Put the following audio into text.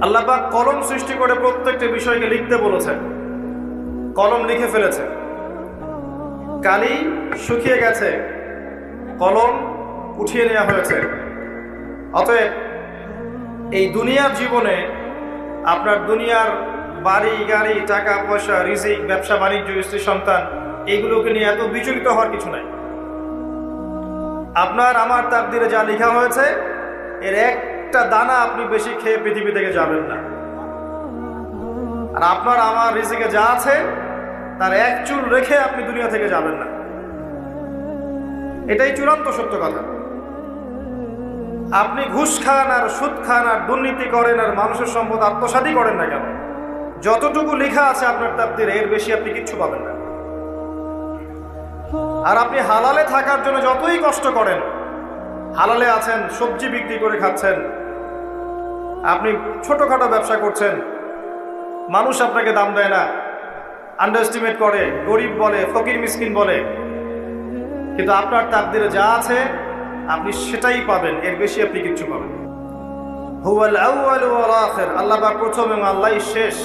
আল্লাহ পাক কলম সৃষ্টি করে প্রত্যেকটা বিষয়কে লিখতে বলেছেন, কলম লিখে ফেলেছে। কালি শুকিয়ে গেছে, কলম উঠিয়ে নেওয়া হয়েছে। অতএব এই দুনিয়ার জীবনে আপনার দুনিয়ার বাড়ি গাড়ি, টাকা পয়সা, রিজিক, ব্যবসা বাণিজ্য, স্ত্রী সন্তান, এইগুলোকে নিয়ে এত বিচলিত হওয়ার কিছু নাই। আপনার আমার তাকদিরে যা লেখা হয়েছে, এর একটা দানা আপনি বেশি খেয়ে পৃথিবী থেকে যাবেন না। আর আপনার আমার রিজিকে যা আছে তার এক চুল রেখে আপনি দুনিয়া থেকে যাবেন না। এটাই চূড়ান্ত সত্য কথা। আপনি ঘুষ খান আর সুদ খান আর দুর্নীতি করেন আর মানুষের সম্পদ আত্মসাৎই করেন না কেন, যতটুকু লেখা আছে আপনার তাকদিরে এর বেশি আপনি কিচ্ছু পাবেন না। আর আপনি হালালে থাকার জন্য যতই কষ্ট করেন, হালালে আছেন, সবজি বিক্রি করে খাচ্ছেন, আপনি ছোটখাটো ব্যবসা করছেন, মানুষ আপনাকে দাম দেয় না, আন্ডার এস্টিমেট করে, গরিব বলে, ফকির মিসকিন বলে, কিন্তু আপনার তাকদিরে যা আছে আপনি সেটাই পাবেন, এর বেশি আপনি কিচ্ছু পাবেন। হুয়াল আউয়াল ওয়াল আখির, আল্লাহ পাক প্রথম এবং আল্লাহই শেষ।